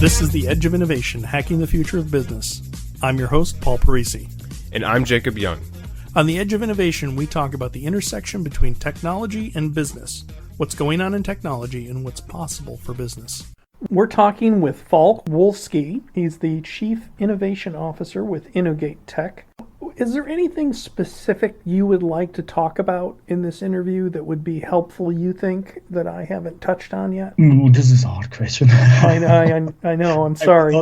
This is The Edge of Innovation, Hacking the Future of Business. I'm your host, Paul Parisi. And I'm Jacob Young. On The Edge of Innovation, we talk about the intersection between technology and business, what's going on in technology, and what's possible for business. We're talking with Falk Wolsky. He's the Chief Innovation Officer with Innogate Tech. Is there anything specific you would like to talk about in this interview that would be helpful, you think, that I haven't touched on yet? This is a hard question. I know, I'm sorry.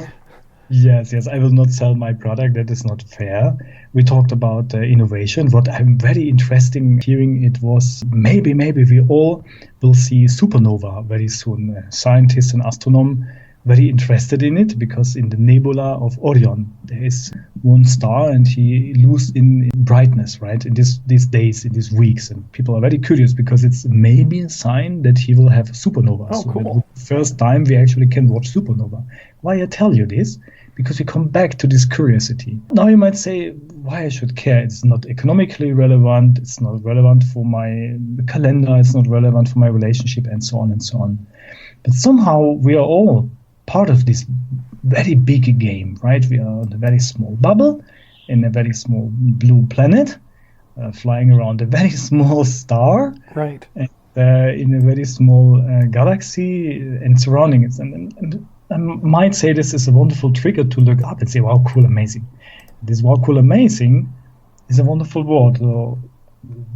Yes, I will not sell my product. That is not fair. We talked about innovation. What I'm very interesting hearing it was maybe we all will see Supernova very soon. Scientists and astronomers very interested in it because in the nebula of Orion there is one star and he loses in brightness, right? In these days, in these weeks, and people are very curious because it's maybe a sign that he will have a supernova. Oh, so cool. that will be the first time we actually can watch supernova. Why I tell you this? Because we come back to this curiosity. Now you might say, why I should care? It's not economically relevant. It's not relevant for my calendar. It's not relevant for my relationship, and so on and so on. But somehow we are all part of this very big game, right? We are in a very small bubble, in a very small blue planet, flying around a very small star, Right. and, in a very small galaxy and surrounding it. And I might say this is a wonderful trigger to look up and say, wow, cool, amazing. This wow, cool, amazing is a wonderful word. So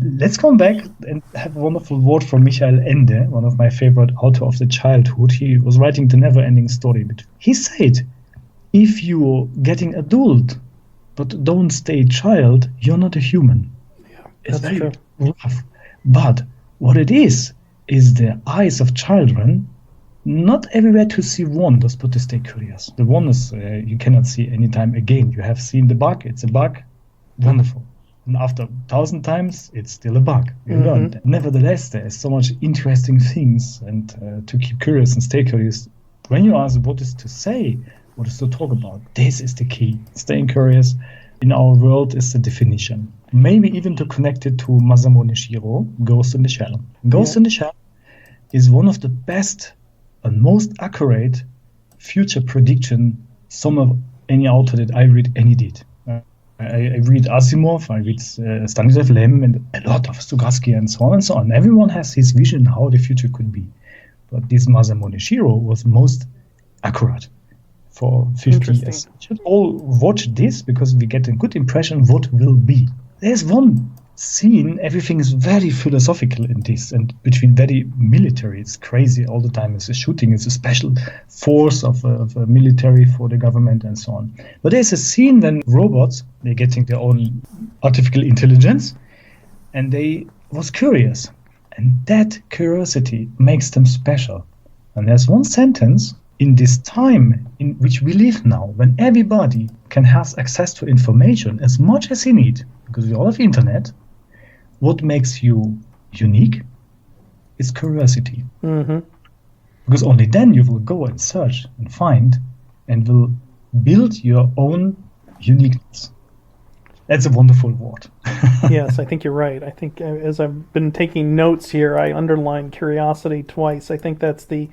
let's come back and have a wonderful word from Michael Ende, one of my favorite authors of the childhood. He was writing The Never-Ending Story. But he said, if you're getting adult but don't stay child, you're not a human. Yeah, It's that's very true. rough. But what it is the eyes of children, not everywhere to see wonders, but to stay curious. The wonders you cannot see anytime again. You have seen the bug, it's a bug, wonderful. And after 1,000 times, it's still a bug. You learned. Nevertheless, there is so much interesting things, and to keep curious and stay curious. When you ask what is to say, what is to talk about, this is the key. Staying curious in our world is the definition. Maybe even to connect it to Masamune Shirow, Ghost in the Shell. Ghost in the Shell is one of the best and most accurate future prediction some of any author that I read any did. I read Asimov, I read Stanislav Lem, and a lot of Stugatsky and so on and so on. Everyone has his vision how the future could be. But this Masamune Shirow was most accurate for 50 years. We should all watch this because we get a good impression what will be. There's one scene, everything is very philosophical in this, and between very military. It's crazy all the time. It's a shooting, it's a special force of a military for the government and so on. But there's a scene when robots, they're getting their own artificial intelligence, and they was curious. And that curiosity makes them special. And there's one sentence in this time in which we live now, when everybody can have access to information as much as he need, because we all have internet. What makes you unique is curiosity. Mm-hmm. Because only then you will go and search and find and will build your own uniqueness. That's a wonderful word. Yes, I think you're right. I think as I've been taking notes here, I underlined curiosity twice. I think that's the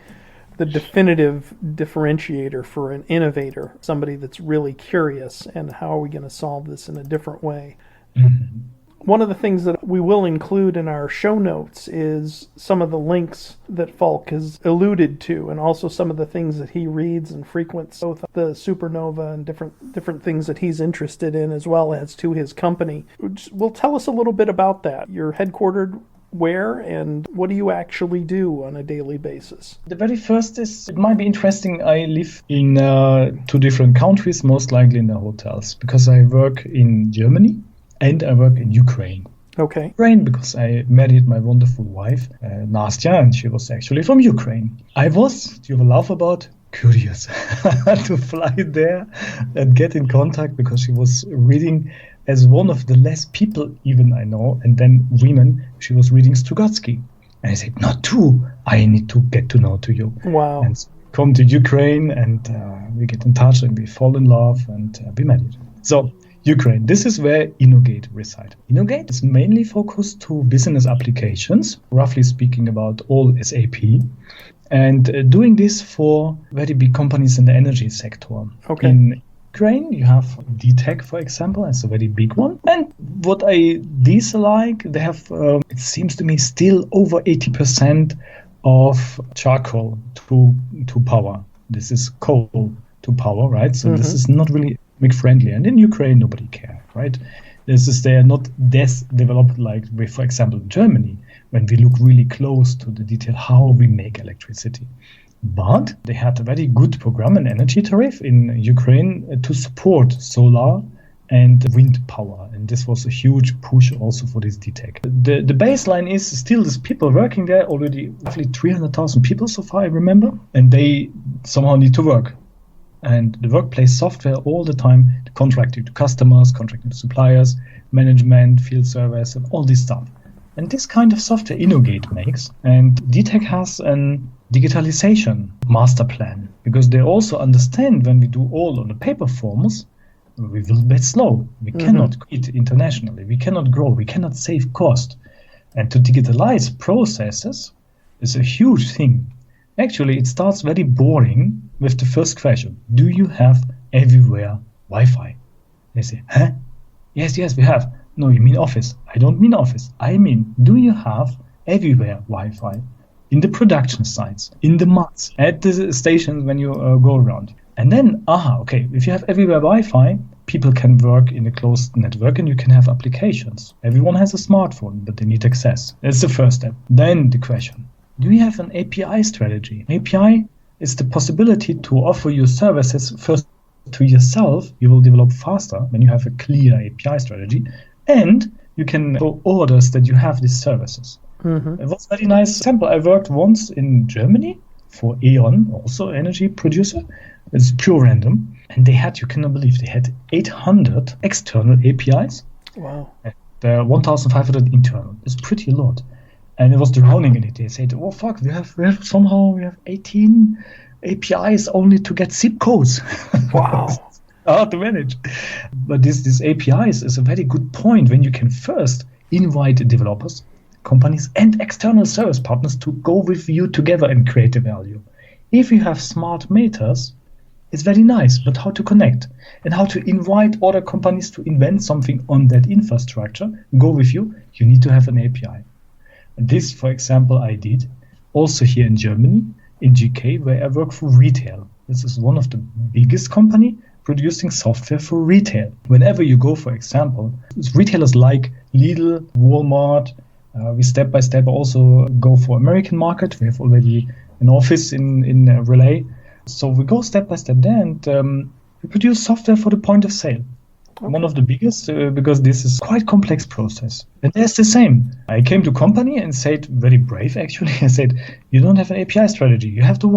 definitive differentiator for an innovator, somebody that's really curious, and how are we going to solve this in a different way. Mm-hmm. One of the things that we will include in our show notes is some of the links that Falk has alluded to, and also some of the things that he reads and frequents, both the Supernova and different things that he's interested in, as well as to his company. Will tell us a little bit about that. You're headquartered where, and what do you actually do on a daily basis? The very first is, it might be interesting, I live in 2 different countries, most likely in the hotels, because I work in Germany. And I work in Ukraine. Okay. Ukraine, because I married my wonderful wife, Nastya, and she was actually from Ukraine. I was, you will laugh about, curious to fly there and get in contact, because she was reading, as one of the less people even I know, and then women, she was reading Stugatsky. And I said, not too, I need to get to know to you. Wow. And so come to Ukraine, and we get in touch, and we fall in love, and be married. So Ukraine. This is where Innogate reside. Innogate is mainly focused to business applications, roughly speaking about all SAP, and doing this for very big companies in the energy sector. Okay. In Ukraine, you have DTEC, for example, as a very big one. And what I dislike, they have, it seems to me, still over 80% of charcoal to power. This is coal to power, right? So this is not really friendly. And in Ukraine, nobody cares, right? They are not as developed like, for example, in Germany, when we look really close to the detail how we make electricity. But they had a very good program and energy tariff in Ukraine to support solar and wind power. And this was a huge push also for this DTEC. The baseline is still these people working there, already roughly 300,000 people so far, I remember, and they somehow need to work. And the workplace software all the time, contracting to customers, contracting to suppliers, management, field service, and all this stuff. And this kind of software Innogate makes. And DTEC has an digitalization master plan, because they also understand when we do all on the paper forms, we will be slow. We cannot compete internationally. We cannot grow. We cannot save cost. And to digitalize processes is a huge thing. Actually, it starts very boring with the first question. Do you have everywhere Wi-Fi? They say, huh? Yes, we have. No, you mean office. I don't mean office. I mean, do you have everywhere Wi-Fi? In the production sites, in the mats, at the stations when you go around. And then, okay, if you have everywhere Wi-Fi, people can work in a closed network and you can have applications. Everyone has a smartphone, but they need access. That's the first step. Then the question, do you have an API strategy? API is the possibility to offer your services first to yourself. You will develop faster when you have a clear API strategy, and you can go orders that you have these services. It was a very nice example. I worked once in Germany for E.ON, also energy producer. It's pure random. And they had, you cannot believe, they had 800 external APIs. Wow. And 1,500 internal. It's pretty a lot. And it was drowning in it. They said, oh, fuck, we have 18 APIs only to get zip codes. Wow. Hard to manage. But this APIs is a very good point when you can first invite developers, companies, and external service partners to go with you together and create the value. If you have smart meters, it's very nice, but how to connect and how to invite other companies to invent something on that infrastructure, go with you, you need to have an API. And this, for example, I did also here in Germany, in GK, where I work for retail. This is one of the biggest company producing software for retail. Whenever you go, for example, retailers like Lidl, Walmart, we step by step also go for American market. We have already an office in Relay. So we go step by step there, and we produce software for the point of sale. Okay. One of the biggest, because this is quite complex process. And there's the same. I came to company and said, very brave actually, I said, you don't have an API strategy. You have to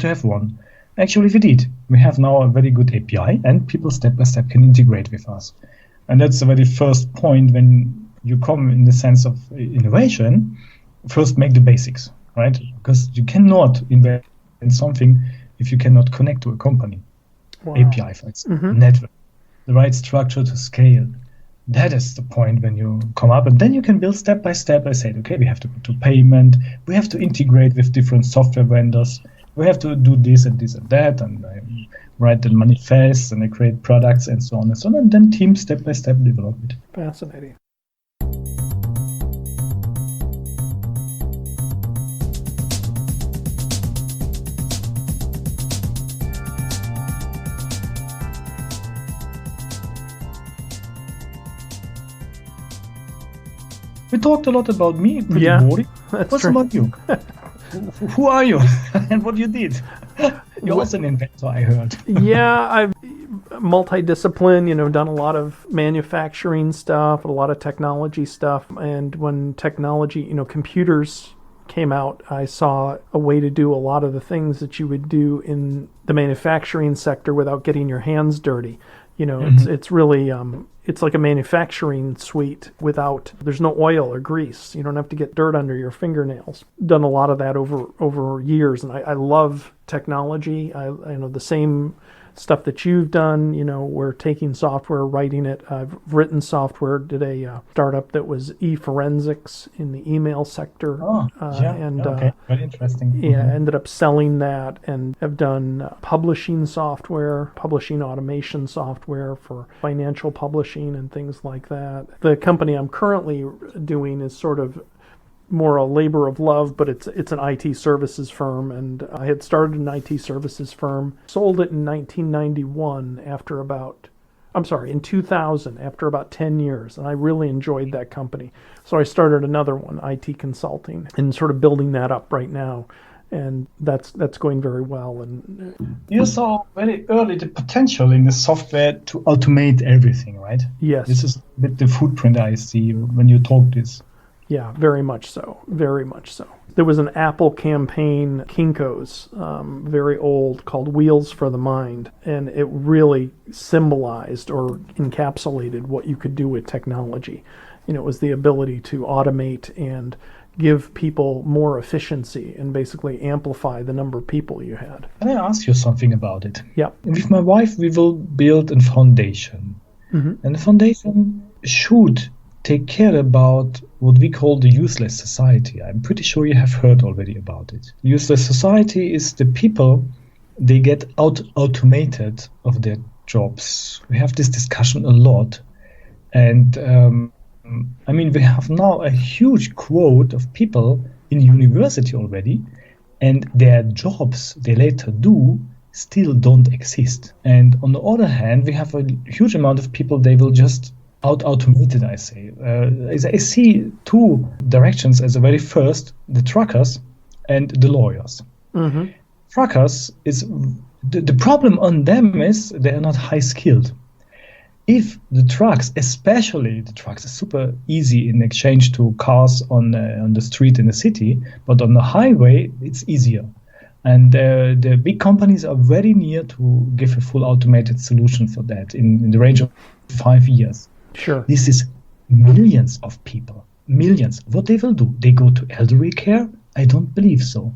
have one. Actually, we did. We have now a very good API, and people step by step can integrate with us. And that's the very first point when you come in the sense of innovation. First, make the basics, right? Because you cannot invent something if you cannot connect to a company. Wow. API, for example, network, the right structure to scale. That is the point when you come up, and then you can build step by step. I said, okay, we have to go to payment, we have to integrate with different software vendors, we have to do this and this and that, and I write the manifest and I create products and so on and so on, and then teams step by step develop it. Fascinating. We talked a lot about me, pretty boring. What's true. About you? Who are you and what you did? You're also an inventor, I heard. Yeah, I've multidiscipline, done a lot of manufacturing stuff, a lot of technology stuff. And when technology, computers came out, I saw a way to do a lot of the things that you would do in the manufacturing sector without getting your hands dirty. It's really, it's like a manufacturing suite there's no oil or grease. You don't have to get dirt under your fingernails. Done a lot of that over years, and I love technology. I know the stuff that you've done. We're taking software, writing it. I've written software, did a startup that was e-forensics in the email sector. Okay, very interesting. Yeah, ended up selling that and have done publishing software, publishing automation software for financial publishing and things like that. The company I'm currently doing is sort of more a labor of love, but it's an IT services firm, and I had started an IT services firm, sold it in 1991 in 2000 after about 10 years, and I really enjoyed that company. So I started another one, IT consulting, and sort of building that up right now, and that's going very well. And you saw very early the potential in the software to automate everything, right? Yes. This is the footprint I see when you talk this. Yeah, very much so. Very much so. There was an Apple campaign, Kinko's, very old, called Wheels for the Mind, and it really symbolized or encapsulated what you could do with technology. It was the ability to automate and give people more efficiency and basically amplify the number of people you had. Can I ask you something about it? Yeah. With my wife, we will build a foundation. Mm-hmm. And the foundation should take care about what we call the useless society. I'm pretty sure you have heard already about it. Useless society is the people, they get automated of their jobs. We have this discussion a lot. And we have now a huge quote of people in university already, and their jobs they later do still don't exist. And on the other hand, we have a huge amount of people, they will just automated, I say. I see two directions as the very first, the truckers and the lawyers. Mm-hmm. Truckers, is the problem on them is they are not high skilled. If the trucks, especially the trucks, are super easy in exchange to cars on the street in the city, but on the highway, it's easier. And the big companies are very near to give a full automated solution for that in the range of 5 years. Sure. This is millions of people. Millions. What they will do? They go to elderly care? I don't believe so.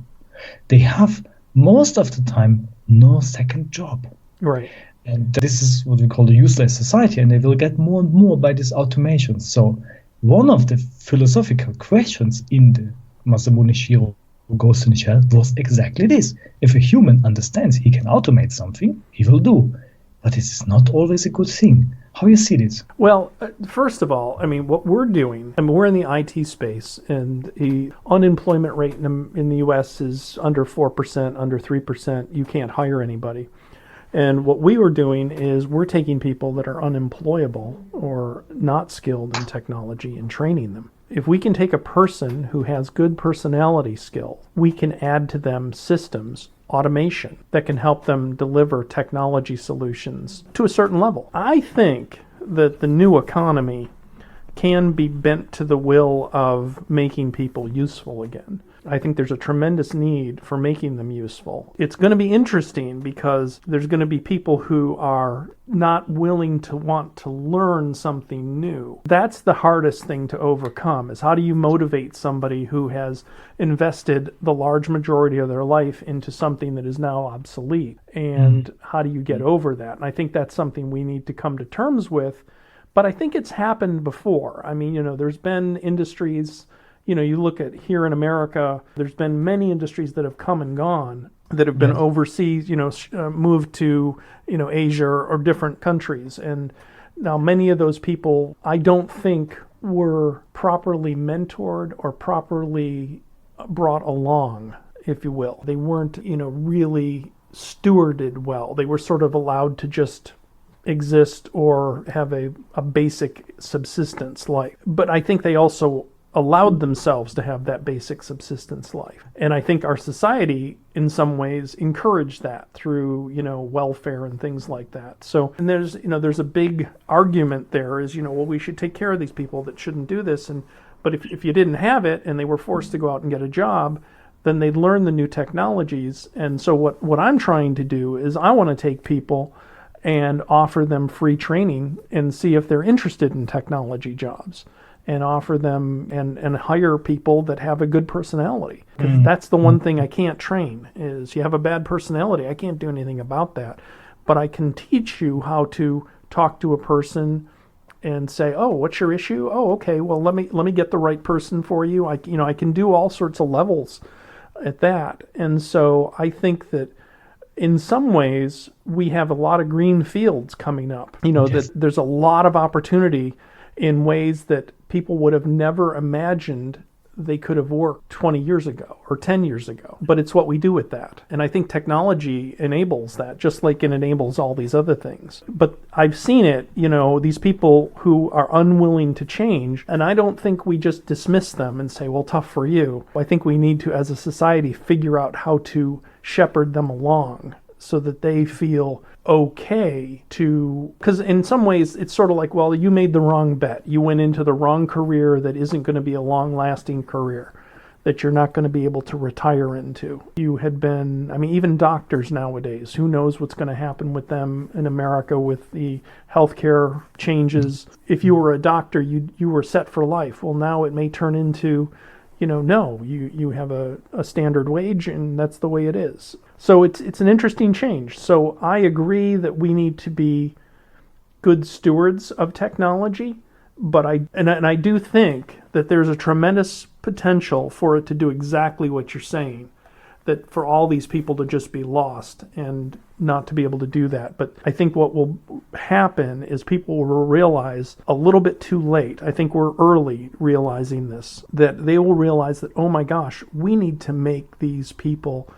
They have, most of the time, no second job. Right. And this is what we call the useless society, and they will get more and more by this automation. So one of the philosophical questions in the Masamune Shirow Ghost in the Shell was exactly this. If a human understands he can automate something, he will do. But this is not always a good thing. How do you see this? Well, first of all, what we're doing, we're in the IT space, and the unemployment rate in the U.S. is under 4%, under 3%. You can't hire anybody. And what we were doing is we're taking people that are unemployable or not skilled in technology and training them. If we can take a person who has good personality skill, we can add to them systems, automation, that can help them deliver technology solutions to a certain level. I think that the new economy can be bent to the will of making people useful again. I think there's a tremendous need for making them useful. It's going to be interesting because there's going to be people who are not willing to want to learn something new. That's the hardest thing to overcome, is how do you motivate somebody who has invested the large majority of their life into something that is now obsolete? And how do you get over that? And I think that's something we need to come to terms with. But I think it's happened before. There's been industries, you look at here in America, there's been many industries that have come and gone that have been overseas, moved to, Asia or different countries. And now many of those people, I don't think were properly mentored or properly brought along, if you will. They weren't, really stewarded well. They were sort of allowed to just exist or have a basic subsistence life. But I think they also allowed themselves to have that basic subsistence life. And I think our society, in some ways, encouraged that through, welfare and things like that. So, and there's a big argument there is, we should take care of these people that shouldn't do this. But if you didn't have it and they were forced to go out and get a job, then they'd learn the new technologies. And so what I'm trying to do is I want to take people and offer them free training and see if they're interested in technology jobs, and offer them and hire people that have a good personality. Because that's the one thing I can't train, is you have a bad personality. I can't do anything about that. but I can teach you how to talk to a person and say, oh, what's your issue? Oh, okay, well, let me get the right person for you. I can do all sorts of levels at that. And so I think that in some ways we have a lot of green fields coming up. That there's a lot of opportunity in ways that people would have never imagined they could have worked 20 years ago or 10 years ago. But it's what we do with that. And I think technology enables that, just like it enables all these other things. But I've seen it, these people who are unwilling to change, and I don't think we just dismiss them and say, well, tough for you. I think we need to, as a society, figure out how to shepherd them along so that they feel okay to, because in some ways it's sort of like, well, you made the wrong bet. You went into the wrong career that isn't going to be a long-lasting career, that you're not going to be able to retire into. You had been, even doctors nowadays, who knows what's going to happen with them in America with the healthcare changes. If you were a doctor, you were set for life. Well, now it may turn into, no, you have a standard wage and that's the way it is. So it's an interesting change. So I agree that we need to be good stewards of technology, but I do think that there's a tremendous potential for it to do exactly what you're saying, that for all these people to just be lost and not to be able to do that. But I think what will happen is people will realize a little bit too late. I think we're early realizing this, that they will realize that, oh my gosh, we need to make these people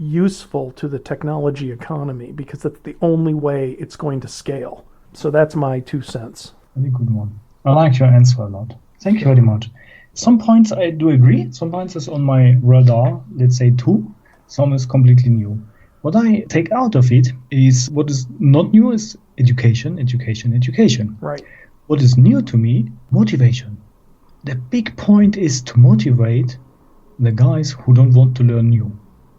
useful to the technology economy because that's the only way it's going to scale. So that's my 2 cents. Very good one. I like your answer a lot. Thank you very much. Some points I do agree. Some points is on my radar, let's say 2. Some is completely new. What I take out of it is what is not new is education. Right. What is new to me, motivation. The big point is to motivate the guys who don't want to learn new.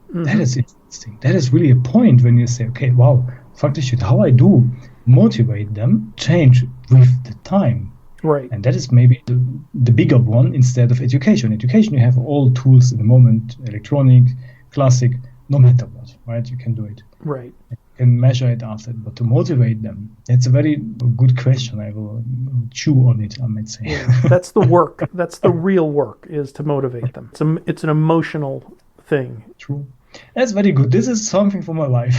Mm-hmm. That is interesting. That is really a point when you say, okay, wow, faktisch, how I do motivate them change with the time. Right. And that is maybe the bigger one instead of education. Education, you have all tools in the moment, electronic, classic, no matter what, right? You can do it. Right. You can measure it after, but to motivate them, that's a very good question. I will chew on it, I might say. Yeah, that's the work. That's the real work, is to motivate them. It's an emotional thing. True. That's very good. This is something for my wife.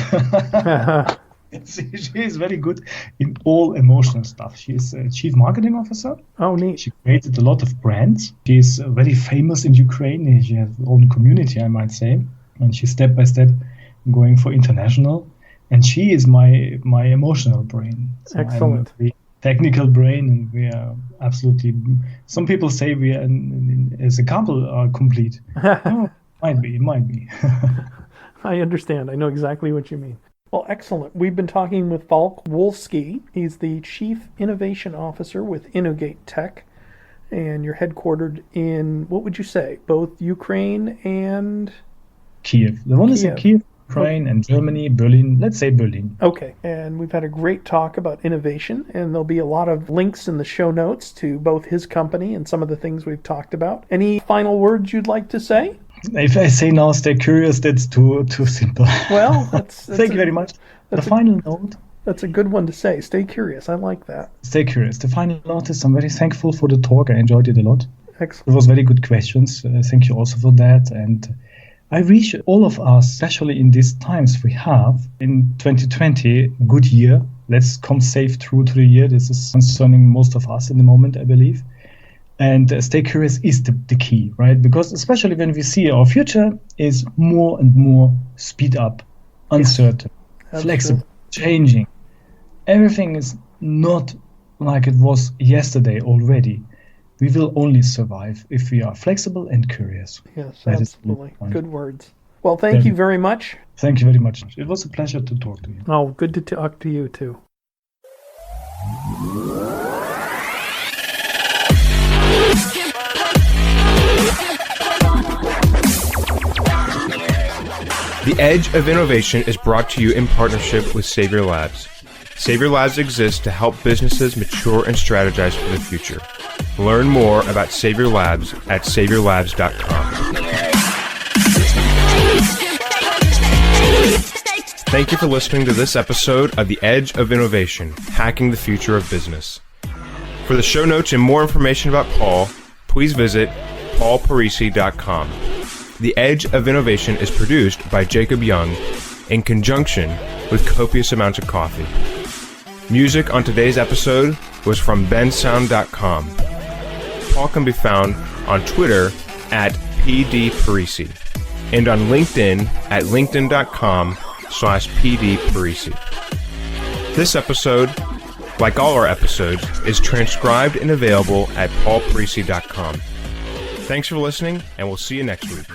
She is very good in all emotional stuff. She is a chief marketing officer. Oh, neat. She created a lot of brands. She is very famous in Ukraine. She has her own community, I might say. And she's step by step going for international. And she is my emotional brain. So excellent. I'm a technical brain, and we are absolutely, some people say we are, as a couple, are complete. Oh, might be. I understand. I know exactly what you mean. Well, excellent. We've been talking with Falk Wolsky. He's the Chief Innovation Officer with Innogate Tech, and you're headquartered in, what would you say, both Ukraine and Kiev. The one is in Kiev, Ukraine, and Germany, Berlin. Let's say Berlin. Okay. And we've had a great talk about innovation, and there'll be a lot of links in the show notes to both his company and some of the things we've talked about. Any final words you'd like to say? If I say now, stay curious, that's too simple. Well, that's thank you very much. The final note. That's a good one to say. Stay curious. I like that. Stay curious. The final note is I'm very thankful for the talk. I enjoyed it a lot. Excellent. It was very good questions. Thank you also for that. And I wish all of us, especially in these times we have, in 2020, good year. Let's come safe through to the year. This is concerning most of us in the moment, I believe. And stay curious is the key, right? Because especially when we see our future is more and more speed up, uncertain, flexible, changing. Everything is not like it was yesterday already. We will only survive if we are flexible and curious. Yes, that absolutely. Good words. Well, thank you very much. Thank you very much. It was a pleasure to talk to you. Oh, good to talk to you too. The Edge of Innovation is brought to you in partnership with Savior Labs. Savior Labs exists to help businesses mature and strategize for the future. Learn more about Savior Labs at saviorlabs.com. Thank you for listening to this episode of The Edge of Innovation, Hacking the Future of Business. For the show notes and more information about Paul, please visit paulparisi.com. The Edge of Innovation is produced by Jacob Young in conjunction with copious amounts of coffee. Music on today's episode was from bensound.com. Paul can be found on Twitter at pdparisi and on LinkedIn at linkedin.com/pdparisi. This episode, like all our episodes, is transcribed and available at paulparisi.com. Thanks for listening, and we'll see you next week.